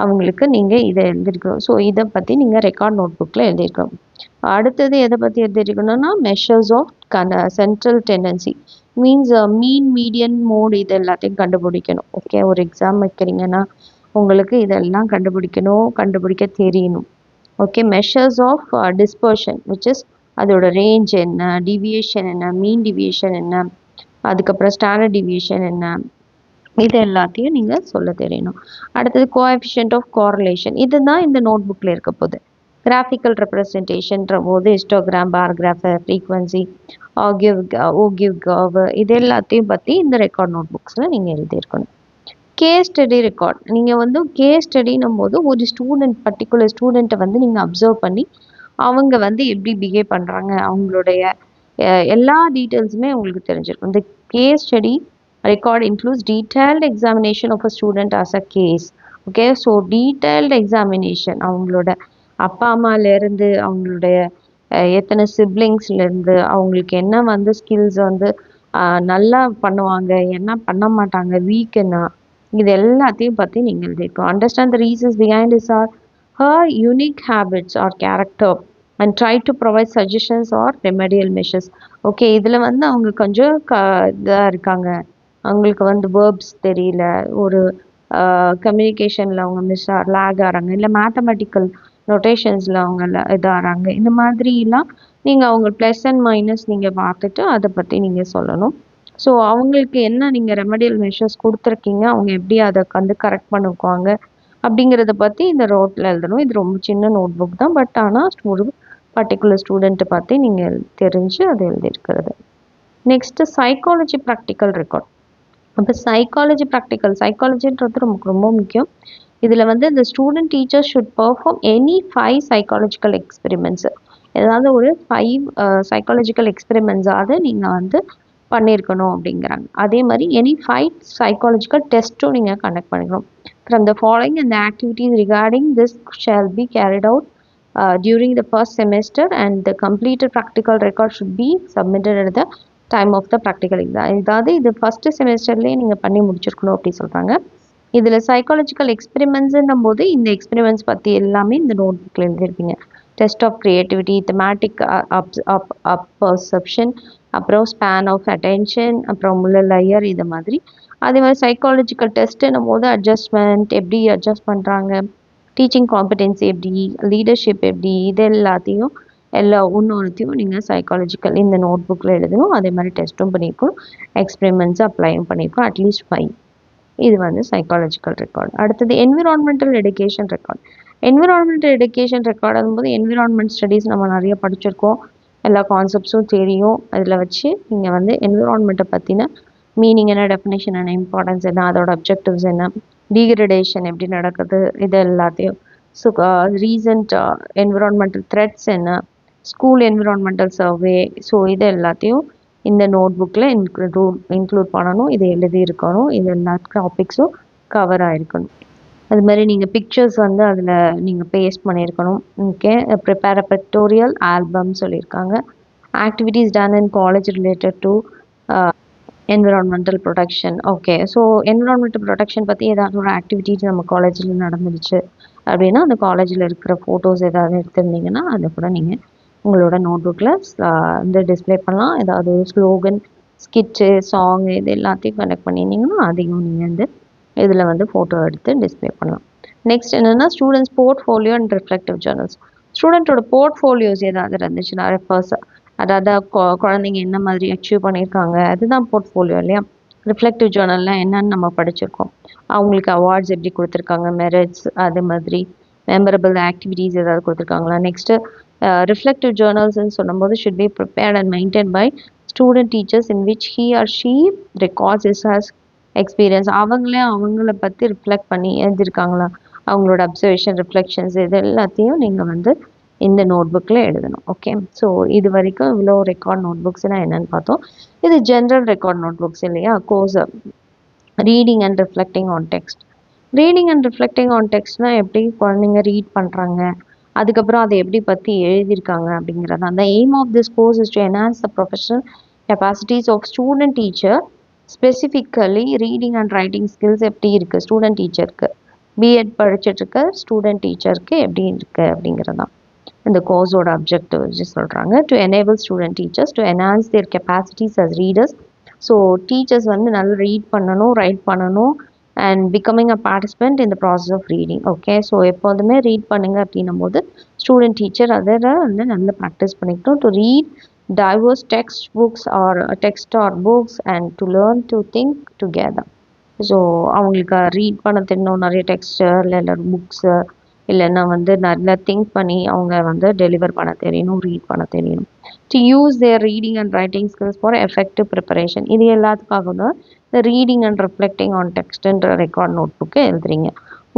அவங்களுக்கு நீங்கள் இதை எழுதிருக்கணும். ஸோ இதை பற்றி நீங்கள் ரெக்கார்ட் நோட் புக்கில் எழுதியிருக்கணும். அடுத்தது எதை பற்றி எழுதிருக்கணும்னா measures of central tendency means mean median mode இது எல்லாத்தையும் கண்டுபிடிக்கணும். ஓகே ஒரு எக்ஸாம் வைக்கிறீங்கன்னா உங்களுக்கு இதெல்லாம் கண்டுபிடிக்க தெரியணும். Okay measures of dispersion which is அதோட ரேஞ்ச் என்ன, டிவியேஷன் என்ன, மீன் டிவியேஷன் என்ன, அதுக்கப்புறம் ஸ்டாண்டர்ட் டிவியேஷன் என்ன, இது எல்லாத்தையும் நீங்கள் சொல்ல தெரியணும். அடுத்தது கோஎஃபிஷியன்ட் ஆஃப் கோரிலேஷன் இதுதான் இந்த நோட் புக்கில் இருக்க போகுது. கிராஃபிக்கல் ரெப்ரசன்டேஷன்ற போது ஹிஸ்டோகிராம், பார்கிராஃப், ஃப்ரீக்வன்சி, ஓகிவ் கர்வ் இது எல்லாத்தையும் பற்றி இந்த ரெக்கார்ட் நோட் புக்ஸில் நீங்கள் எழுதியிருக்கணும். கேஸ் ஸ்டடி ரெக்கார்ட் நீங்கள் வந்து கேஸ் ஸ்டடினும் போது ஒரு பர்டிகுலர் ஸ்டூடெண்ட்டை வந்து நீங்கள் அப்சர்வ் பண்ணி அவங்க வந்து எப்படி பிஹேவ் பண்ணுறாங்க அவங்களுடைய எல்லா டீட்டெயில்ஸுமே உங்களுக்கு தெரிஞ்சிருக்கும். இந்த case study record includes detailed examination of a student as a case. Okay so detailed examination அவங்களோட அப்பா அம்மாலேருந்து அவங்களுடைய எத்தனை சிப்ளிங்ஸ்லேருந்து அவங்களுக்கு என்ன வந்து ஸ்கில்ஸ் வந்து நல்லா பண்ணுவாங்க என்ன பண்ண மாட்டாங்க வீக் என்ன இது எல்லாத்தையும் பற்றி நீங்கள் எழுதியிருக்கோம். Understand the reasons behind his or her unique habits or character and try to provide suggestions or remedial measures. Okay இதில் வந்து அவங்க கொஞ்சம் இதாக இருக்காங்க, அவங்களுக்கு வந்து வேர்ப்ஸ் தெரியல, ஒரு கம்யூனிகேஷனில் அவங்க லேக் ஆகிறாங்க, இல்லை மேத்தமெட்டிக்கல் நொட்டேஷன்ஸில் அவங்க இதாகிறாங்க. இந்த மாதிரிலாம் நீங்கள் அவங்க ப்ளஸ் அண்ட் மைனஸ் நீங்கள் பார்த்துட்டு அதை பற்றி நீங்கள் சொல்லணும். ஸோ அவங்களுக்கு என்ன நீங்கள் ரெமடியல் மெஷர்ஸ் கொடுத்துருக்கீங்க, அவங்க எப்படி அதை வந்து கரெக்ட் பண்ணிக்குவாங்க அப்படிங்கிறத பற்றி இந்த நோட்டில் எழுதணும். இது ரொம்ப சின்ன நோட் புக் தான், பட் ஆனால் ஒரு பர்டிகுலர் ஸ்டூடெண்ட்டை பற்றி நீங்கள் தெரிஞ்சு அதை எழுதியிருக்கிறது. Next psychology practical record. அப்போ சைக்காலஜின்றது நமக்கு ரொம்ப முக்கியம். இதில் வந்து இந்த student teacher should perform any 5 psychological experiments ஏதாவது ஒரு 5 சைக்காலஜிக்கல் எக்ஸ்பெரிமெண்ட்ஸாவது நீங்கள் வந்து பண்ணியிருக்கணும் அப்படிங்கிறாங்க. அதே மாதிரி எனி 5 சைக்காலஜிக்கல் டெஸ்ட்டும் நீங்கள் கண்டக்ட் பண்ணிக்கணும். From the following and the activities regarding this shall be carried out during the first semester and the completed practical record should be submitted at the time of the practical exam. இதாவது இது first செமஸ்டர்லேயே நீங்கள் பண்ணி முடிச்சிருக்கணும் அப்படி சொல்கிறாங்க. இதில் psychological எக்ஸ்பெரிமெண்ட்ஸுன்னும் போது இந்த எக்ஸ்பெரிமெண்ட்ஸ் பற்றி எல்லாமே இந்த நோட் புக்கில் எழுதியிருப்பீங்க. டெஸ்ட் ஆஃப் க்ரியேட்டிவிட்டி, தெமேட்டிக் பர்செப்ஷன், அப்புறம் ஸ்பேன் ஆஃப் அட்டென்ஷன், அப்புறம் உள்ள லேயர், இது மாதிரி. அதே மாதிரி சைக்காலஜிக்கல் டெஸ்ட்டுன்னும் போது அட்ஜஸ்ட்மெண்ட் எப்படி அட்ஜஸ்ட் பண்ணுறாங்க, டீச்சிங் காம்படென்சி எப்படி, லீடர்ஷிப் எப்படி, இது எல்லாத்தையும் ஒன்றுத்தையும் நீங்கள் சைக்காலஜிக்கல் இந்த நோட் புக்கில் எழுதணும். அதே மாதிரி டெஸ்ட்டும் பண்ணியிருக்கணும், எக்ஸ்பெரிமெண்ட்ஸ் அப்ளையும் பண்ணியிருக்கோம், அட்லீஸ்ட் 5. இது வந்து சைக்காலஜிக்கல் ரெக்கார்டு. அடுத்தது environmental education record. Environmental education ரெக்கார்டுங்கும் போது என்விரான்மெண்ட் ஸ்டடீஸ் நம்ம நிறைய படிச்சிருக்கோம், எல்லா கான்செப்ட்ஸும் தெரியும். அதில் வச்சு நீங்கள் வந்து என்விரான்மெண்ட்டை பற்றின மீனிங் என்ன, டெஃபினேஷன் என்ன, இம்பார்ட்டன்ஸ் என்ன, அதோட அப்ஜெக்டிவ்ஸ் என்ன, டீக்ரடேஷன் எப்படி நடக்குது, இது எல்லாத்தையும். ஸோ ரீசன்ட் என்விரான்மெண்டல் த்ரெட்ஸ் என்ன, ஸ்கூல் என்விரான்மெண்டல் சர்வே, ஸோ இது எல்லாத்தையும் இந்த நோட் புக்கில் இன்க்ளூட் பண்ணணும். இது எழுதி இருக்கணும். இது எல்லா டாபிக்ஸும் கவர் ஆகிருக்கணும். அது மாதிரி நீங்கள் பிக்சர்ஸ் வந்து அதில் நீங்கள் பேஸ்ட் பண்ணியிருக்கணும். Okay, prepare a pictorial album சொல்லியிருக்காங்க. Activities done in college related to environmental protection. Okay, so environmental protection பற்றி ஏதாவது ஒரு ஆக்டிவிட்டீஸ் நம்ம காலேஜில் நடந்துருச்சு அப்படின்னா அந்த காலேஜில் இருக்கிற ஃபோட்டோஸ் ஏதாவது எடுத்திருந்தீங்கன்னா அதை கூட நீங்கள் உங்களோட நோட் புக்கில் வந்து டிஸ்பிளே பண்ணலாம். ஏதாவது ஒரு ஸ்லோகன், ஸ்கிட்சு, சாங்கு, இது எல்லாத்தையும் கனெக்ட் பண்ணியிருந்தீங்கன்னா அதையும் நீங்கள் வந்து இதில் வந்து ஃபோட்டோ எடுத்து டிஸ்பிளே பண்ணலாம். நெக்ஸ்ட் என்னென்னா students portfolio and reflective journals. ஸ்டூடெண்ட்டோட போர்ட்ஃபோலியோஸ் ஏதாவது இருந்துச்சுன்னா ரெஃபர்ஸ், அதாவது குழந்தைங்க என்ன மாதிரி அச்சீவ் பண்ணியிருக்காங்க, அதுதான் போர்ட்ஃபோலியோ இல்லையா. ரிஃப்ளெக்டிவ் ஜேர்னல்லாம் என்னன்னு நம்ம படிச்சிருக்கோம். அவங்களுக்கு அவார்ட்ஸ் எப்படி கொடுத்துருக்காங்க, மெரிட்ஸ், அது மாதிரி மெமரபிள் ஆக்டிவிட்டீஸ் ஏதாவது கொடுத்துருக்காங்களா. நெக்ஸ்ட்டு ரிஃப்ளெக்டிவ் ஜேர்னல்ஸ்ன்னு சொல்லும்போது should be prepared and maintain by student teachers in which he or she records his has experience. அவங்கள பற்றி ரிஃப்ளெக்ட் பண்ணி எழுதியிருக்காங்களா, அவங்களோட அப்சர்வேஷன், ரிஃப்ளெக்ஷன்ஸ், இது எல்லாத்தையும் நீங்கள் வந்து இந்த நோட் புக்கில் எழுதணும். ஓகே, ஸோ இது வரைக்கும் இவ்வளோ ரெக்கார்ட் நோட் புக்ஸ்னால் என்னென்னு பார்த்தோம். இது ஜென்ரல் ரெக்கார்ட் நோட் புக்ஸ் இல்லையா. Course reading and reflecting on text. Reading and reflecting on டெக்ஸ்ட்னால் எப்படி குழந்தைங்க ரீட் பண்ணுறாங்க, அதுக்கப்புறம் அதை எப்படி பற்றி எழுதியிருக்காங்க அப்படிங்கிறது. அந்த aim of this course is to enhance the professional capacities of student teacher. Specifically reading and writing skills எப்படி இருக்குது ஸ்டூடெண்ட் டீச்சருக்கு, பிஎட் படிச்சுட்ருக்க ஸ்டூடெண்ட் டீச்சருக்கு எப்படி இருக்குது அப்படிங்கிறது தான் இந்த கோர்ஸோட அப்ஜெக்டிவ் சொல்கிறாங்க. To enable student teachers to enhance their capacities as readers. So teachers வந்து நல்லா ரீட் பண்ணணும், ரைட் பண்ணணும், and becoming a participant in the process of reading. Okay, so எப்போதுமே ரீட் பண்ணுங்க அப்படின்னும் போது ஸ்டூடெண்ட் டீச்சர் அதில் வந்து நல்லா ப்ராக்டிஸ் பண்ணிக்கணும். To read diverse textbooks or text or books and to learn to think together. So அவங்களுக்கு ரீட் பண்ண தெரியணும், நிறைய டெக்ஸ்டர் இல்லை புக்ஸு, இல்லைன்னா வந்து நல்லா திங்க் பண்ணி அவங்க வந்து டெலிவர் பண்ண தெரியணும், ரீட் பண்ண தெரியணும். To use their reading and writing skills for effective preparation. இது எல்லாத்துக்காக தான் இந்த ரீடிங் அண்ட் ரிஃப்ளெக்டிங் ஆன் டெக்ஸ்ட்ன்ற ரெக்கார்ட் நோட் புக்கு எழுதுறீங்க.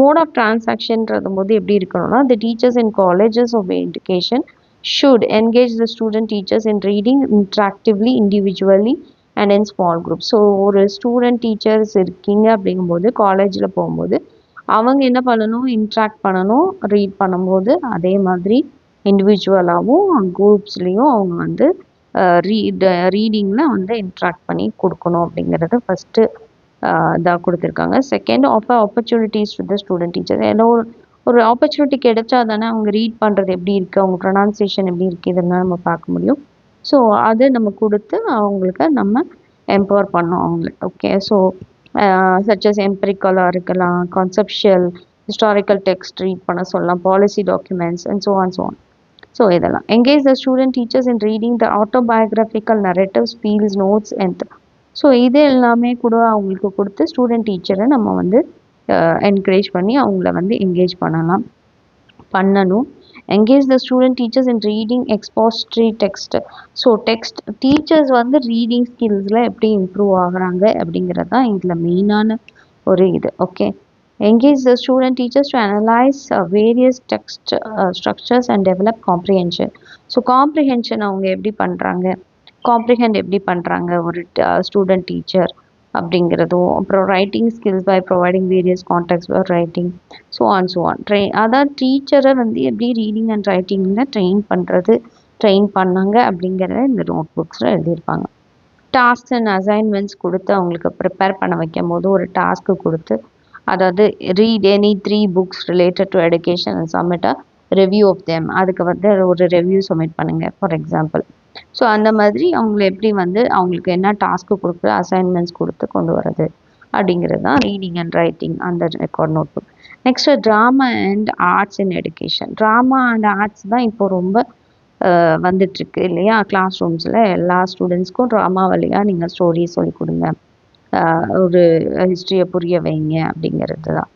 மோட் ஆஃப் டிரான்சாக்ஷன்றது போது எப்படி இருக்கணும்னா, the teachers in colleges of education should engage the student teachers in reading interactively, individually and in small groups. So ஒரு ஸ்டூடெண்ட் டீச்சர்ஸ் இருக்கீங்க அப்படிங்கும்போது காலேஜில் போகும்போது அவங்க என்ன பண்ணணும், இன்ட்ராக்ட் பண்ணணும் ரீட் பண்ணும்போது. அதே மாதிரி இண்டிவிஜுவலாகவும் குரூப்ஸ்லேயும் அவங்க வந்து ரீடிங்கில் வந்து இன்ட்ராக்ட் பண்ணி கொடுக்கணும் அப்படிங்கிறத ஃபஸ்ட்டு இதாக கொடுத்துருக்காங்க. Second, offer opportunities with the student teacher. ஏன்னா ஒரு ஆப்பர்ச்சுனிட்டி கிடைச்சா தானே அவங்க ரீட் பண்ணுறது எப்படி இருக்குது, அவங்க ப்ரொனன்சியேஷன் எப்படி இருக்குது, இதெல்லாம் நம்ம பார்க்க முடியும். ஸோ அதை நம்ம கொடுத்து அவங்களுக்கு நம்ம எம்பவர் பண்ணோம் அவங்கள. ஓகே, ஸோ சச்சஸ் எம்பரிக்கலாக இருக்கலாம், கான்செப்ஷுவல், ஹிஸ்டாரிக்கல் டெக்ஸ்ட் ரீட் பண்ண சொல்லலாம், policy documents and so on so on. So இதெல்லாம் engage the student teachers in reading the autobiographical narratives, feels, notes and so இது எல்லாமே கூட அவங்களுக்கு கொடுத்து ஸ்டூடெண்ட் டீச்சரை நம்ம வந்து என்கரேஜ் பண்ணி அவங்கள வந்து என்கேஜ் பண்ணணும். Engage the student teachers in reading expository text. So text teachers வந்து ரீடிங் ஸ்கில்ஸில் எப்படி இம்ப்ரூவ் ஆகுறாங்க அப்படிங்கிறது தான் இதில் மெயினான ஒரு இது. Okay, engage the student teachers to analyse various text structures and develop comprehension. So comprehension அவங்க எப்படி பண்ணுறாங்க, காம்ப்ரிஹெண்ட் எப்படி பண்ணுறாங்க ஒரு ஸ்டூடெண்ட் டீச்சர் அப்படிங்கிறதும். அப்புறம் writing skills by providing various contexts for writing, so on so on. அதாவது டீச்சரை வந்து எப்படி ரீடிங் அண்ட் ரைட்டிங்கில் ட்ரெயின் பண்ணாங்க அப்படிங்கிறத இந்த நோட் புக்ஸில் எழுதியிருப்பாங்க. டாஸ்க்ஸ் அண்ட் அசைன்மெண்ட்ஸ் கொடுத்து அவங்களுக்கு ப்ரிப்பேர் பண்ண வைக்கும் போது ஒரு டாஸ்க்கு கொடுத்து அதாவது read any 3 books related to education and submit a review of them. அதுக்கு வந்து ஒரு ரிவ்யூ சப்மிட் பண்ணுங்க ஃபார் எக்ஸாம்பிள். ஸோ அந்த மாதிரி அவங்கள எப்படி வந்து அவங்களுக்கு என்ன டாஸ்க்கு கொடுத்து அசைன்மெண்ட்ஸ் கொடுத்து கொண்டு வரது அப்படிங்கிறது தான் ரீடிங் அண்ட் ரைட்டிங் அந்த record note book. Next drama and arts in education. Drama and arts தான் இப்போ ரொம்ப வந்துட்டுருக்கு இல்லையா? கிளாஸ் ரூம்ஸில் எல்லா ஸ்டூடெண்ட்ஸ்க்கும் ட்ராமா வழியாக நீங்கள் ஸ்டோரிஸ் சொல்லிக் கொடுங்க, ஒரு ஹிஸ்ட்ரியை புரிய வைங்க அப்படிங்கிறது தான்.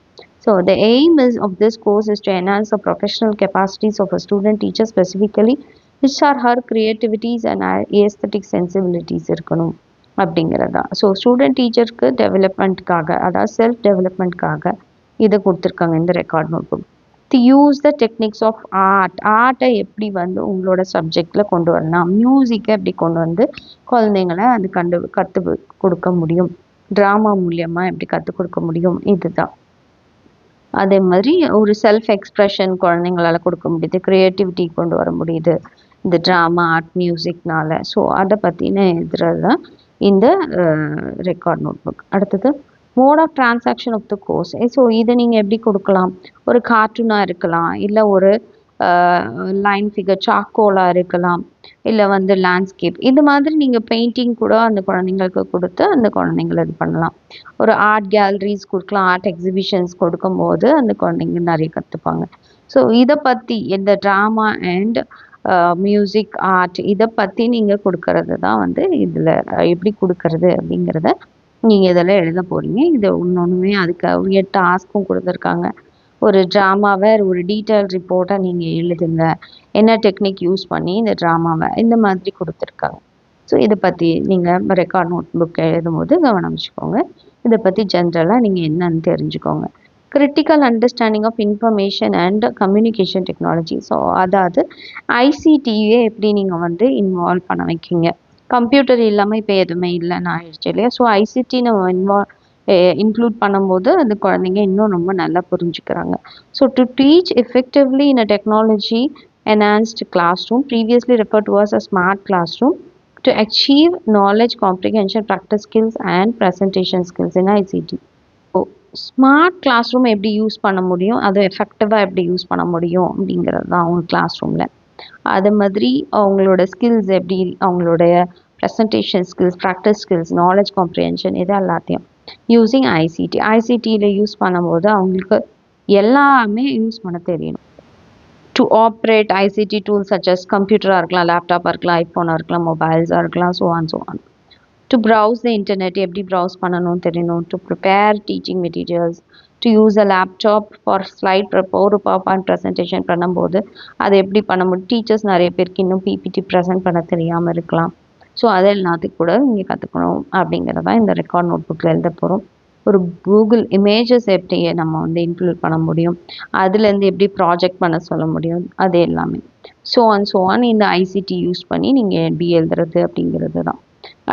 So the aim of this course is to enhance the professional capacities of a student teacher, specifically which are her creativities and aesthetic sensibilities இருக்கணும் அப்படிங்கிறது தான். ஸோ ஸ்டூடெண்ட் டீச்சருக்கு டெவலப்மெண்ட்காக, அதாவது செல்ஃப் டெவலப்மெண்ட்காக இதை கொடுத்துருக்காங்க இந்த record note book. To use the techniques of ஆர்ட்டை எப்படி வந்து உங்களோட சப்ஜெக்டில் கொண்டு வரலாம், மியூசிக்கை எப்படி கொண்டு வந்து குழந்தைங்களை அது கற்றுக் கொடுக்க முடியும், ட்ராமா மூலியமாக எப்படி கற்றுக் கொடுக்க முடியும், இதுதான். அதே மாதிரி ஒரு செல்ஃப் எக்ஸ்ப்ரெஷன் குழந்தைங்களால் கொடுக்க முடியுது, க்ரியேட்டிவிட்டி கொண்டு வர முடியுது இந்த ட்ராமா ஆர்ட் மியூசிக்னால. ஸோ அதை பற்றின இதுறது தான் இந்த ரெக்கார்ட் நோட் புக். அடுத்தது mode of transaction of the course. So இதை நீங்கள் எப்படி கொடுக்கலாம்? ஒரு கார்ட்டூனாக இருக்கலாம், இல்லை ஒரு லைன் ஃபிகர் சாக்கோலாக இருக்கலாம், இல்லை வந்து லேண்ட்ஸ்கேப், இது மாதிரி நீங்கள் பெயிண்டிங் கூட அந்த குழந்தைங்களுக்கு கொடுத்து அந்த குழந்தைங்களை இது பண்ணலாம். ஒரு ஆர்ட் கேலரிஸ் கொடுக்கலாம், ஆர்ட் எக்ஸிபிஷன்ஸ் கொடுக்கும்போது அந்த குழந்தைங்க நிறைய கற்றுப்பாங்க. ஸோ இதை பற்றி இந்த ட்ராமா அண்ட் மியூசிக் ஆர்ட் இதை பற்றி நீங்கள் கொடுக்கறது தான் வந்து இதில் எப்படி கொடுக்கறது அப்படிங்கிறத நீங்கள் இதில் எழுத போகிறீங்க. இது ஒன்றுமே அதுக்கு டாஸ்க்கும் கொடுத்துருக்காங்க. ஒரு ட்ராமாவை ஒரு டீட்டெயில் ரிப்போர்ட்டை நீங்கள் எழுதுங்க, என்ன டெக்னிக் யூஸ் பண்ணி இந்த ட்ராமாவை இந்த மாதிரி கொடுத்துருக்காங்க. ஸோ இதை பற்றி நீங்கள் ரெக்கார்ட் நோட் புக் எழுதும்போது கவனிச்சுக்கோங்க. இதை பற்றி ஜென்ரலாக நீங்கள் என்னன்னு தெரிஞ்சுக்கோங்க. Critical understanding of information and communication technology. So அதாவது ஐசிடியே எப்படி நீங்கள் வந்து இன்வால்வ் பண்ண வைக்கிங்க. கம்ப்யூட்டர் இல்லாமல் இப்போ எதுவுமே இல்லைன்னு ஆயிடுச்சு இல்லையா? ஸோ ஐசிடி நம்ம இன்க்ளூட் பண்ணும்போது அந்த குழந்தைங்க இன்னும் ரொம்ப நல்லா புரிஞ்சுக்கிறாங்க. So to teach effectively in a technology enhanced classroom, previously referred to as a smart classroom, to achieve knowledge comprehension, practice skills and presentation skills in ICT. So smart classroom எப்படி use பண்ண முடியும், அது எஃபெக்டிவாக எப்படி use பண்ண முடியும் அப்படிங்கிறது தான் அவங்க கிளாஸ் ரூமில். அது மாதிரி அவங்களோட ஸ்கில்ஸ் எப்படி, அவங்களுடைய presentation skills, practice skills, knowledge comprehension, இது எல்லாத்தையும் யூஸிங் ஐசிடியில் யூஸ் பண்ணும்போது அவங்களுக்கு எல்லாமே யூஸ் பண்ண தெரியணும். To operate ICT tools such as கம்ப்யூட்டராக இருக்கலாம், லேப்டாப்பாக இருக்கலாம், ஐஃபோனாக இருக்கலாம், மொபைல்ஸாக இருக்கலாம், so on. To browse the internet, எப்படி ப்ரௌஸ் பண்ணணும்னு தெரியணும். To prepare teaching materials, to use a laptop for slide ஒரு பவர் ப்ரெசன்டேஷன் பண்ணும்போது அதை எப்படி பண்ண முடியும். டீச்சர்ஸ் நிறைய பேருக்கு இன்னும் பிபிடி ப்ரெசென்ட் பண்ண தெரியாமல் இருக்கலாம். ஸோ அதை எல்லாத்துக்கும் கூட இங்கே கற்றுக்கணும் அப்படிங்கிறதான் இந்த ரெக்கார்ட் நோட் புக்கில் எழுத போகிறோம். ஒரு கூகுள் இமேஜஸ் எப்படி நம்ம வந்து இன்க்ளூட் பண்ண முடியும், அதுலேருந்து எப்படி ப்ராஜெக்ட் பண்ண சொல்ல முடியும், அது எல்லாமே ஸோ ஆன் இந்த ஐசிடி யூஸ் பண்ணி நீங்கள் எப்படி எழுதுறது அப்படிங்கிறது தான்.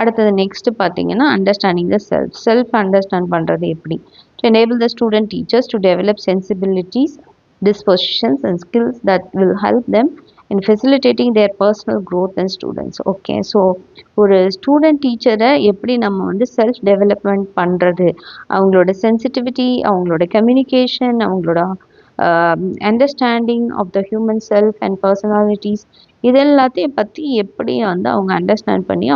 அடுத்தது நெக்ஸ்ட்டு பார்த்தீங்கன்னா அண்டர்ஸ்டாண்டிங் த செல்ஃப் அண்டர்ஸ்டாண்ட் பண்ணுறது எப்படி. To enable the student teachers to develop sensibilities, dispositions and skills that will help them in facilitating their personal growth and students. Okay, so ஒரு ஸ்டூடெண்ட் டீச்சரை எப்படி நம்ம வந்து செல்ஃப் டெவலப்மெண்ட் பண்ணுறது, அவங்களோட sensitivity, அவங்களோட கம்யூனிகேஷன், அவங்களோட understanding of the human self and personalities, இது எல்லாத்தையும் பற்றி எப்படி வந்து அவங்க அண்டர்ஸ்டாண்ட் பண்ணி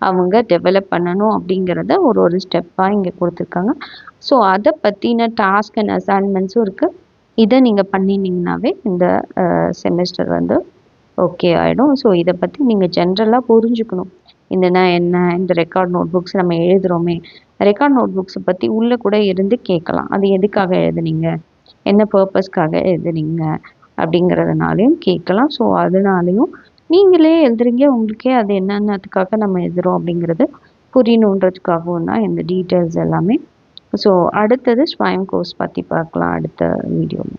அவங்க டெவலப் பண்ணணும் அப்படிங்கிறத ஒரு ஸ்டெப்பாக இங்கே கொடுத்துருக்காங்க. ஸோ அதை பற்றின டாஸ்க் அண்ட் அசைன்மெண்ட்ஸும் இருக்குது. இதை நீங்கள் பண்ணினீங்கன்னாவே இந்த செமஸ்டர் வந்து ஓகே ஆகிடும். ஸோ இதை பற்றி நீங்கள் ஜென்ரலாக புரிஞ்சுக்கணும். இந்த ரெக்கார்ட் நோட் புக்ஸ் நம்ம எழுதுகிறோமே, ரெக்கார்ட் நோட் புக்ஸை பற்றி உள்ளே கூட இருந்து கேட்கலாம். அது எதுக்காக எழுதுனீங்க, என்ன பர்பஸ்க்காக எழுதுனீங்க அப்படிங்கிறதுனாலையும் கேட்கலாம். ஸோ அதனாலையும் நீங்களே எழுதுறீங்க, உங்களுக்கே அது என்னென்னதுக்காக நம்ம எழுதுகிறோம் அப்படிங்கிறது புரியணுன்றதுக்காகவும் தான் இந்த டீட்டெயில்ஸ் எல்லாமே. ஸோ அடுத்தது ஸ்வயம் கோர்ஸ் பற்றி பார்க்கலாம் அடுத்த வீடியோவில்.